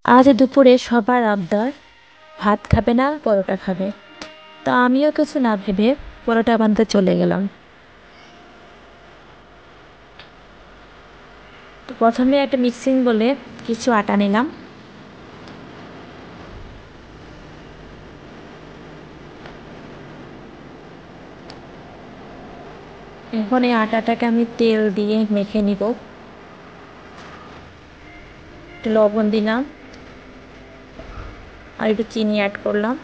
আজ দুপুরে সবার আবদার ভাত খাবে না পরোটা খাবে। তা আমিও কিছু না ভেবে পরোটা বানাতে চলে গেলাম। তো প্রথমে একটা মিক্সিং বলে কিছু আটা নিলাম। এখন এই আটাটাকে আমি তেল দিয়ে মেখে নিব। একটু লবণ দিলাম আর একটু চিনি অ্যাড করলাম।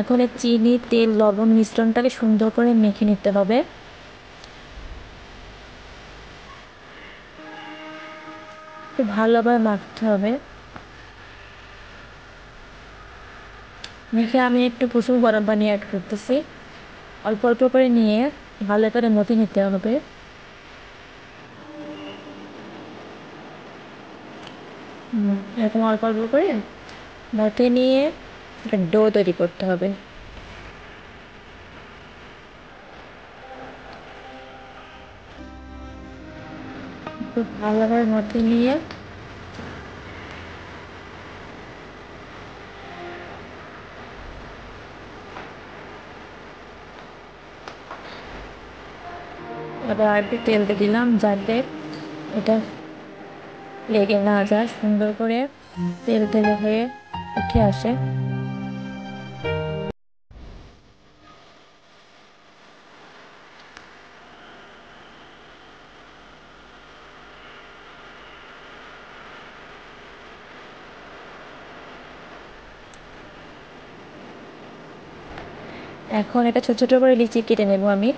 এখন এই চিনি তেল লবণ মিশ্রণটাকে সুন্দর করে মেখে নিতে হবে। একটু ভালোভাবে মাখতে হবে। মেখে আমি একটু কুসুম গরম পানি অ্যাড করতেছি। অল্প অল্প করে নিয়ে ভালো করে মথে নিতে হবে। এরকম অল্প অল্প করে মথে নিয়ে একটা ডো তৈরি করতে হবে। খুব ভালোভাবে মথে নিয়ে এবার একটু তেল দিয়ে দিলাম যাতে এটা লেগে না যায়, সুন্দর করে তেল তেলে হয়ে উঠে আসে। এখন এটা ছোট ছোট করে লিচি কেটে নেব আমি।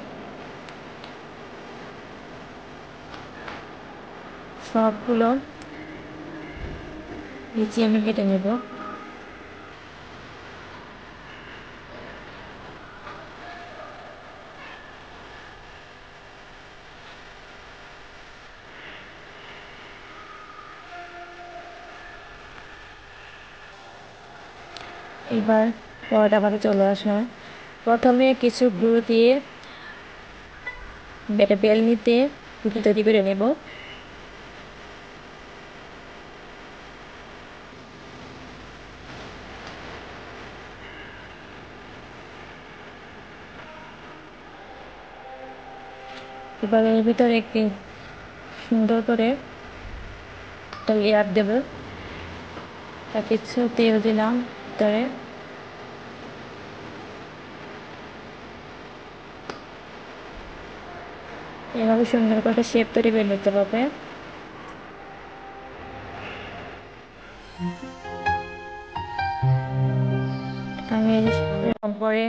সবগুলো লিচি আমি কেটে নেব। এবার পরোটা ভাতে চলে আসলাম। প্রথমে কিছু গুঁড়ো দিয়ে বেলনিতে রুটি তৈরি করে নেব। এবার এর ভিতরে একটি সুন্দর করে একটা লেয়ার দেবো। তা কিছু তেল দিলাম ভিতরে। এভাবে সুন্দর করে শেপ তৈরি করে নিতে হবে। আমি এরকম করে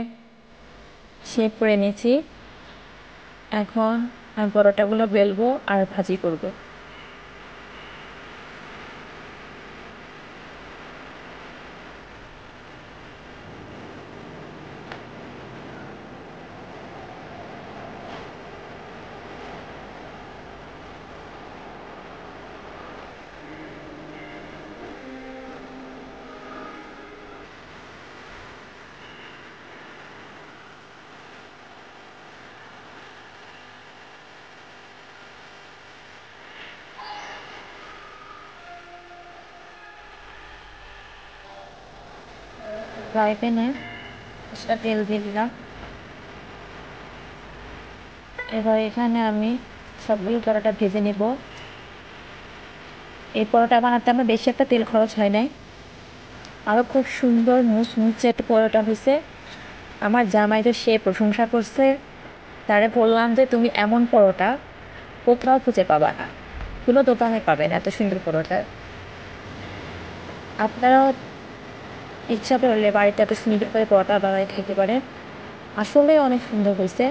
শেপ করে নিয়েছি। এখন আমি পরোটাগুলো বেলবো আর ভাজি করব। ফ্রাই প্যানে কিছুটা তেল দিয়ে দিলাম। এবার এখানে আমি সবগুলো পরোটা ভেজে নেব। এই পরোটা বানাতে আমার বেশি একটা তেল খরচ হয় নাই। আরও খুব সুন্দর মুচমুচে একটা পরোটা হয়েছে। আমার জামাই তো সে প্রশংসা করছে। তারে বললাম যে তুমি এমন পরোটা কোথাও খুঁজে পাবা না, কোনো দোকানে পাবে না এত সুন্দর পরোটা। আপনারাও ইচ্ছা করলে বাড়িতে এত সুন্দর করে পরোটা বানাই খেতে পারেন। আসলে অনেক সুন্দর হয়েছে।